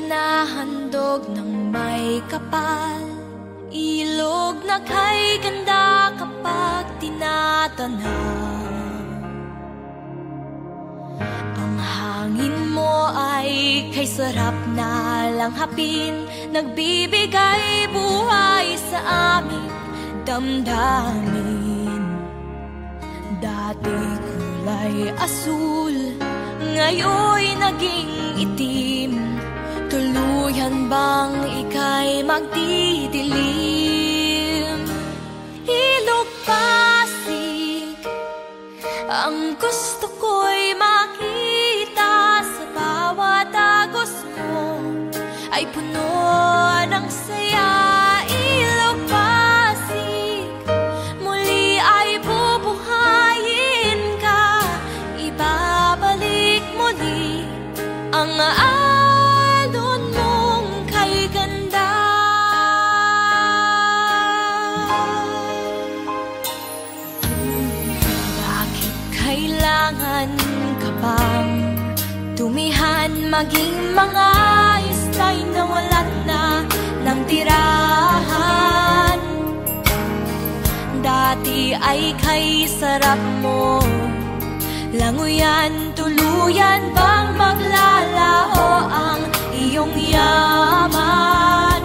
nahandog ng may kapal, ilog na kay ganda kapag tinatanaw. Ang hangin mo ay kay sarap na langhapin, nagbibigay buhay sa aming damdamin. Dati kulay asul, ngayon'y naging itim. Tuluyan bang ika'y magdidilim? Ilog Pasig, ang gusto ko'y makita. Sa bawat agos mo ay puno ng saya. Ilog Pasig, muli ay bubuhayin ka. Ibabalik muli ang alon mong kay ganda. Bakit kailangan ka bang tumihan, maging mga islay na wala na ng tirahan? Dati ay kay sarap mo, languyan, tuluyan bang maglalaho ang iyong yaman?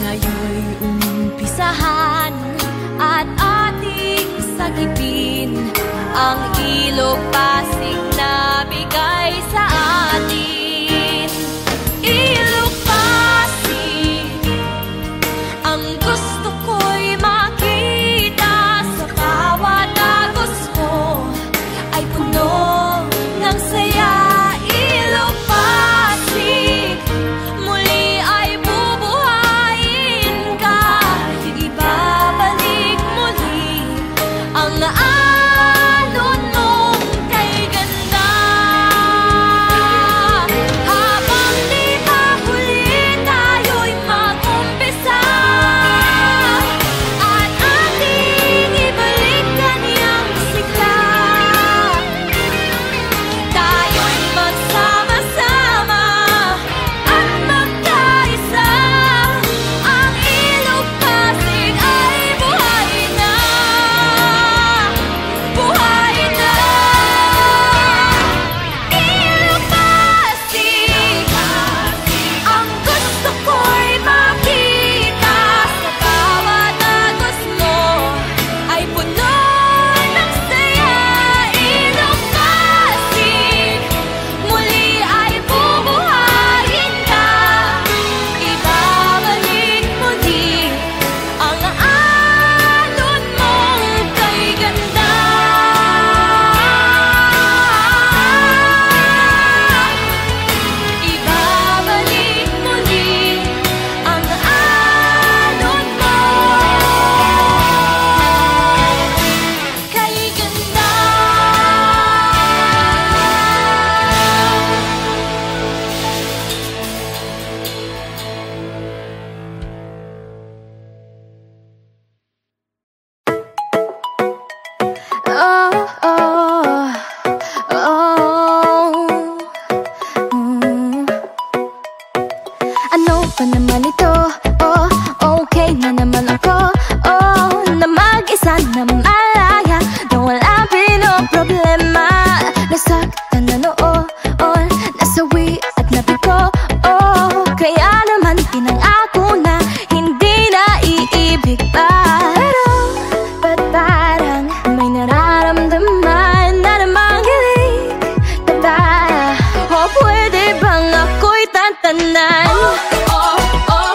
Ngayon'y umpisahan at ating sagipin ang ilog Pasig na bigay sa atin. Ilog Pasig, ang gusto ko'y makita. Sa bawat agos mo ay puno ng saya. Ilog Pasig, muli ay bubuhayin ka. Ibabalik muli ang alon mong kay ganda. Habang di pa huli tayo'y mag-umpisa at ating ibalik kanyang sigla. Tayo'y magsama-sama at magkaisa. Ang ilog Pasig ay buhay na, buhay na. Ilog Pasig, ang gusto ko'y makita. Sa bawat agos mo ay puno ng saya. Ilog Pasig, muli ay bubuhayin ka. Ibabalik muli ang alon mong kay ganda. Ibabalik muli ang alon mo kay ganda. Oh, oh, oh. Ano ba naman ito? Oh, okay na naman ako. Oh, na mag-isa na malaya, na wala pinoproblema. Nasaktan na noon, nasawi at nabigo. Oh, kaya naman pinangako na hindi na iibig pa. Pero ba't parang may nararamdaman na namang hilig na tara? O pwede bang ako'y tantanan? Oh, oh, oh,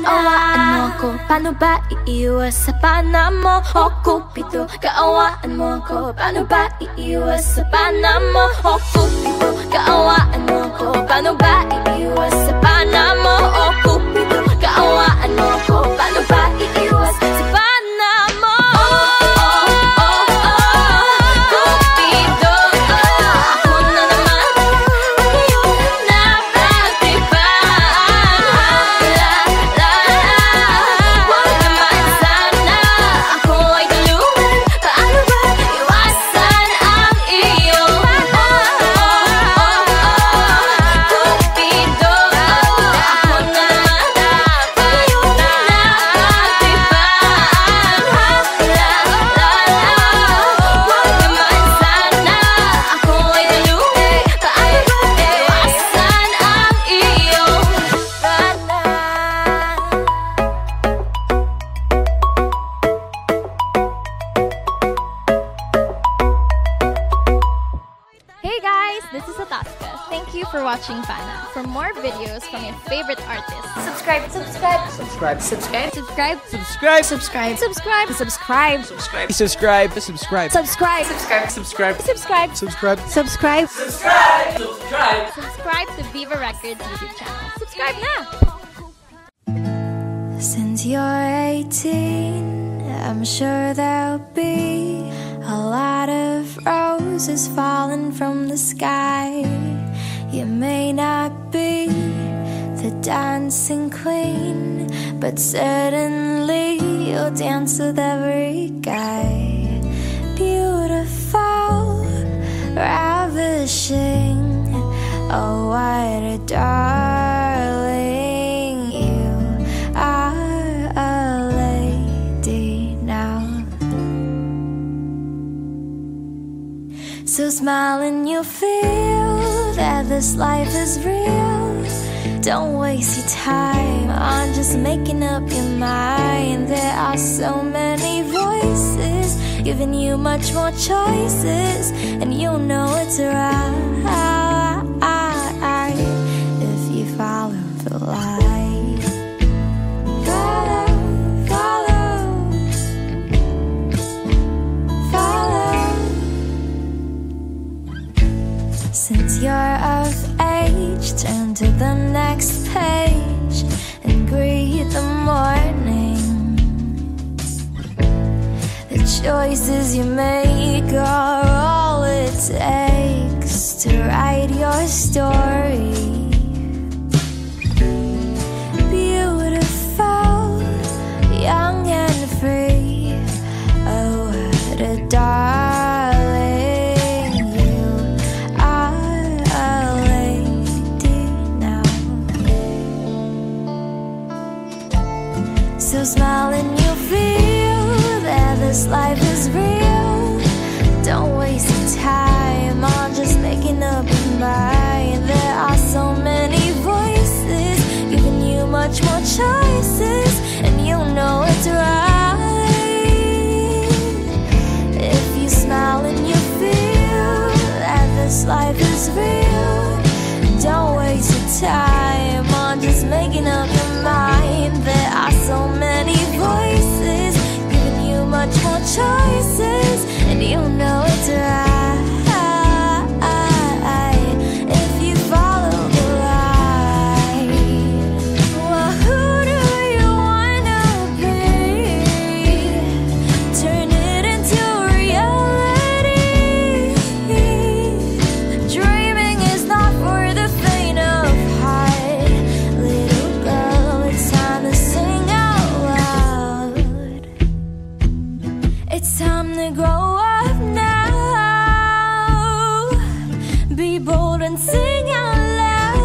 kaawaan mo ako. Paano ba iiwas sa pana mo? O Cupido, kaawaan mo ako. Paano ba iiwas sa pana mo? O Cupido, kaawaan mo ako. Paano ba iiwas sa pana mo? O Cupido, kaawaan mo ako. Paano ba iiwas sa pana mo? Cupido, ako na naman ang iyong napagtripan. Huwag naman sana ako ay tulungan. Paano ba iwasan ang iyong Cupido, ako na naman ang iyong napagtripan. Huwag naman sana ako ay tulungan. Paano ba iwasan ang iyong Hey guys, this is Ataska. Thank you for watching Fana. For more videos from your favorite artists, subscribe. Subscribe. Subscribe. Subscribe. Subscribe. Subscribe. Subscribe. Subscribe. Subscribe. Subscribe. Subscribe. Subscribe. Subscribe. Subscribe. Subscribe. Subscribe. Subscribe. Subscribe. Subscribe. Subscribe to Viva Records YouTube channel. Subscribe now. Since you're 18, I'm sure there'll be a lot of roses falling from the sky. You may not be the dancing queen, but certainly you'll dance with every guy. Beautiful, ravishing, oh what a darling. You are a lady now. So smile and you'll feel that this life is real. Don't waste your time on just making up your mind. There are so many voices giving you much more choices, and you'll know it's right if you follow the light. Follow, follow. Since you're of age, turn to the next page and greet the morning. The choices you make are all it takes to write your story. Beautiful, young and free, oh what a darling. You are a lady now. So smile and you'll feel that this life is real. Don't waste your time on just making up your mind. There are so many voices giving you much more choices, and you know it's right if you smile and you feel that this life is real. Don't waste your time on just making up your mind. There are so many voices giving you much more choices, and you know it's right if you follow the light. Well, who do you wanna be? Turn it into reality. Dreaming is not for the faint of heart. Little girl, it's time to sing out loud. It's time to grow up now. Be bold and sing out loud.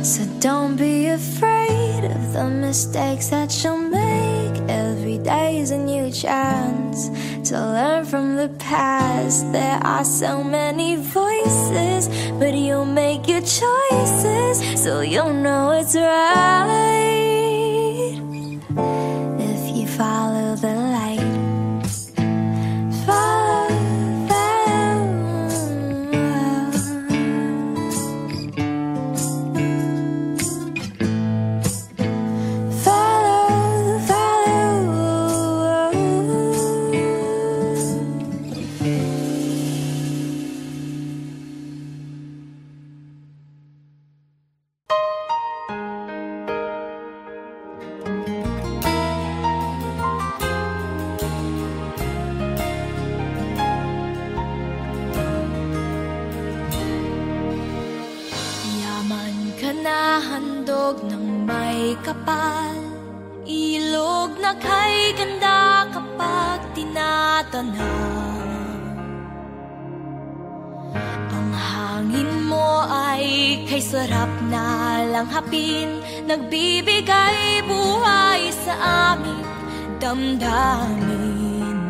So don't be afraid of the mistakes that you'll make. Every day is a new chance to learn from the past. There are so many voices, but you'll make your choices, so you'll know it's right if you follow the light. Follow, follow. ilog ng may kapal, ilog na kay ganda kapag tinatanaw. Ang hangin mo ay kay sarap na langhapin, nagbibigay buhay sa aming damdamin.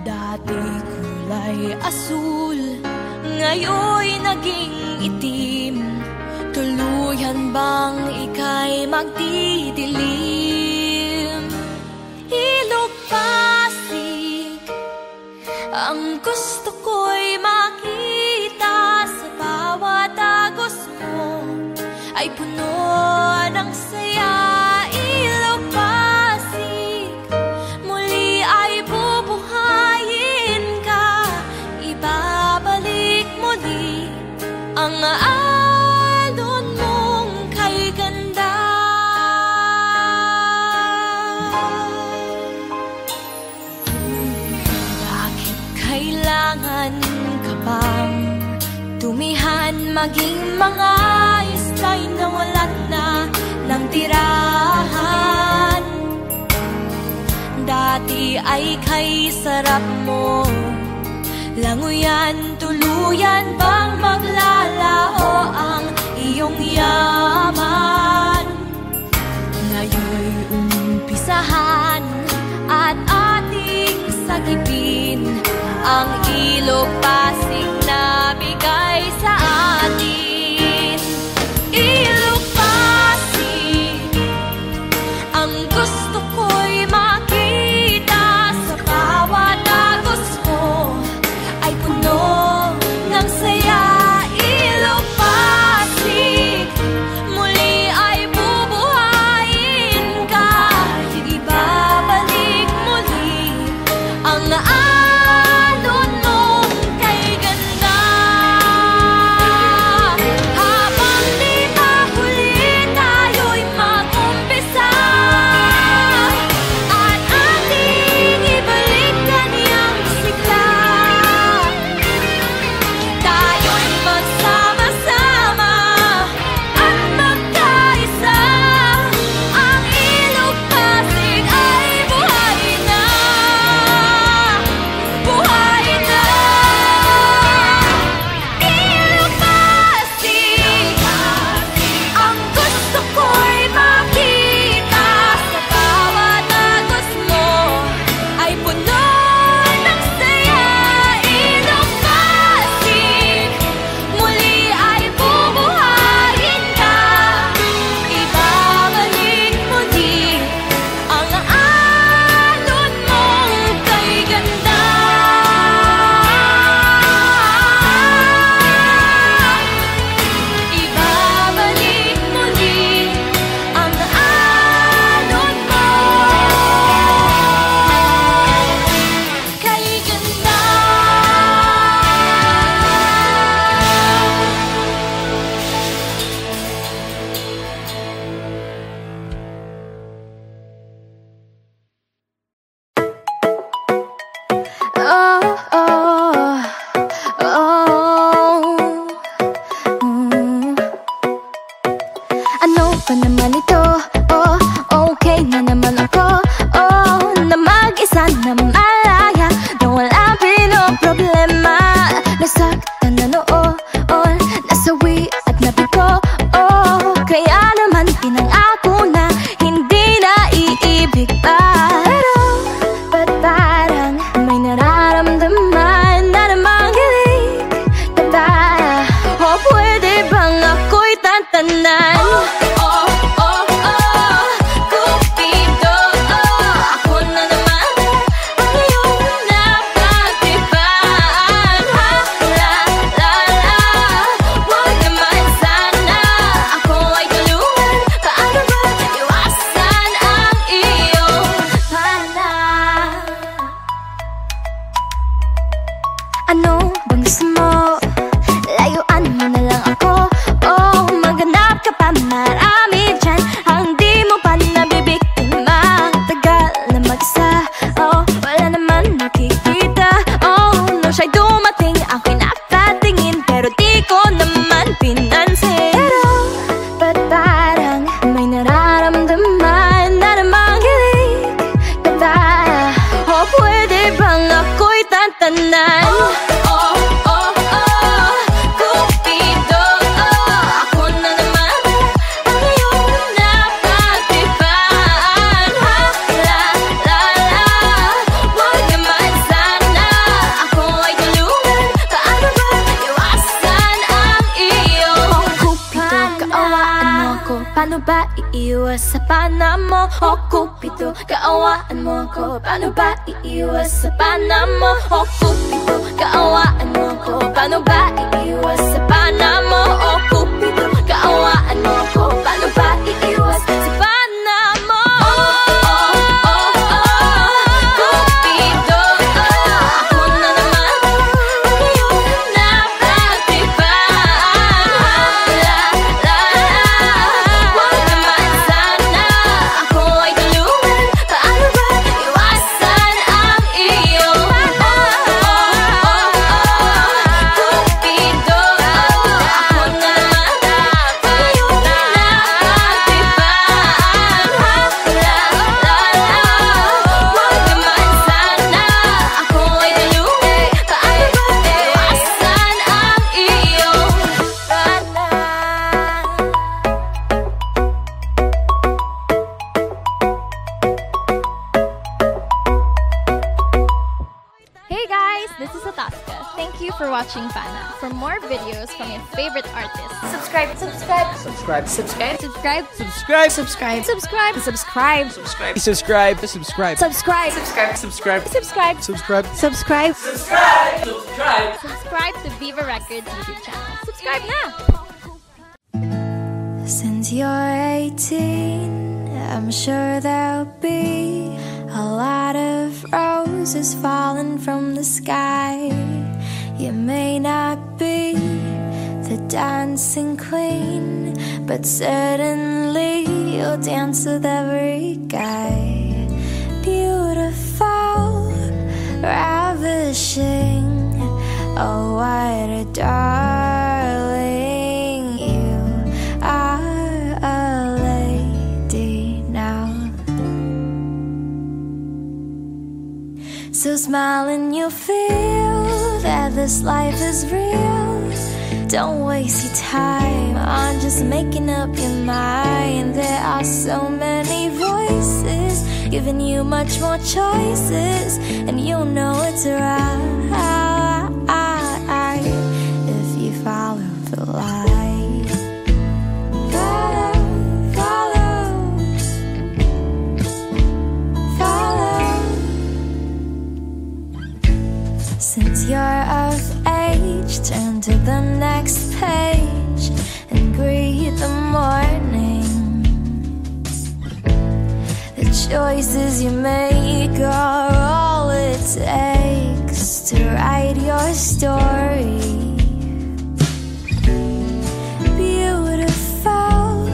Dati kulay asul, ngayon'y naging itim. Tuluyan bang ika'y magdidilim? Ilog Pasig, ang gusto ko'y makita. Sa bawat agos mo ay puno ng saya. Ilog Pasig, muli ay bubuhayin ka. Ibabalik muli ang alon mong kay ganda. Bakit kailangan ka bang tumihan, maging mga islay na wala na ng tirahan? Dati ay kay sarap mo, languyan, tuluyan bang maglalaho ang iyong yaman? Ngayon'y umpisahan at ating sagipin ang ilog Pasig na bigay sa atin. Ilog Pasig, ang gusto ko'y makita. Sa bawat agos mo ay puno ng saya. Ilog Pasig, muli ay bubuhayin ka. Ibabalik muli ang alon mong kay ganda. Habang di pa huli tayo'y mag-umpisa at ating ibalik kanyang sigla. Tayo'y magsama-sama at magkaisa. Ang ilog Pasig ay buhay na, buhay na. Ilog Pasig, ang gusto ko'y makita. Sa bawat agos mo ay puno ng saya. Ilog Pasig, muli ay bubuhayin ka. Ibabalik muli ang alon mong kay ganda. Ibabalik muli ang alon mo kay ganda. Oh, oh, oh. Ano ba naman ito? Oh, okay na naman ako. Oh, na mag-isa na malaya, na wala pinoproblema. Nasaktan na noon, nasawi at nabigo. Oh, kaya naman pinangako na hindi na iibig pa. Pero ba't parang may nararamdaman na namang hilig na tara? O pwede bang ako'y tatanan? Cupido, ako na naman ang iyong napagtipan. Hala, iiwas sa pana mo? O Cupido, kaawaan mo ko. Paano ba iiwas sa pana mo? O Cupido, kaawaan mo ko. Paano ba iiwas sa pana mo? O Cupido, kaawaan mo ko. Paano ba iiwas sa pana mo? Cupido, ako na naman napagtipan. Wag naman sana ako ay tulungan. Paano ba iwasan ang iyong Cupido, ako na naman napagtipan. Wag naman sana ako ay tulungan. Paano ba iwasan ang iyong Hey guys, this is Ataska. Thank you for watching Fana. For more videos from your favorite artists, subscribe. Subscribe. subscribe, Subscribe. subscribe, Subscribe. subscribe, Subscribe. Subscribe. Subscribe. Subscribe. Subscribe. Subscribe. Subscribe. Subscribe. Subscribe. Subscribe. Subscribe. subscribe to Viva Records YouTube channel. Subscribe now. Since you're 18, I'm sure there'll be a lot of roses falling from the sky. You may not be the dancing queen, but certainly you'll dance with every guy. Beautiful, ravishing, oh what a darling. You are a lady now. So smile and you'll feel that this life is real. Don't waste your time on just making up your mind. There are so many voices giving you much more choices, and you'll know it's right if you follow the light. Follow. Since you're of age, turn to the next page and greet the morning. The choices you make are all it takes to write your story. Beautiful,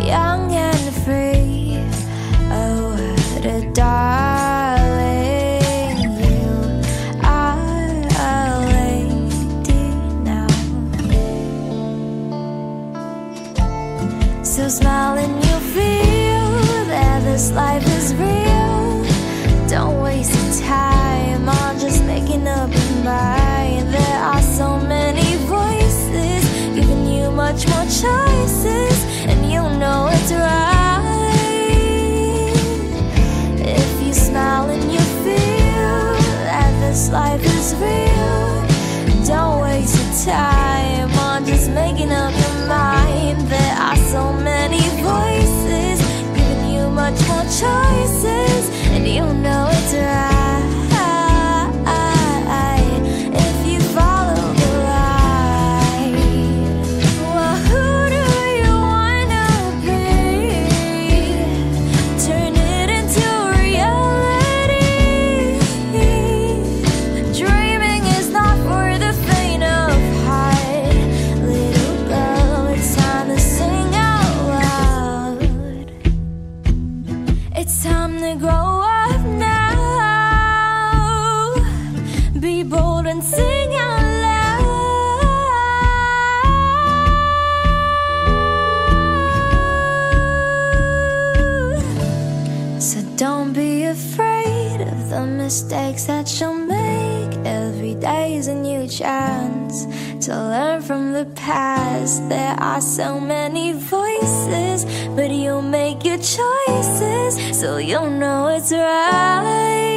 young and free, oh what a darling. You are a lady now. So smile and you'll feel that this life is real. Don't waste your time on just making up your mind. There are so many voices giving you much more choices, and you'll know it's right if you smile and you feel that this life is real. Don't waste your time on just making up your mind. There are so many voices giving you much more choices, and you'll know it's right if you follow the light. Well, who do you wanna be? Turn it into reality. Dreaming is not for the faint of heart. Little girl, it's time to sing out loud. It's time to grow up now. Be bold and sing out loud. So don't be afraid of the mistakes that you'll make. Every day is a new chance to learn from the past. There are so many voices, but you'll make your choices, so you'll know it's right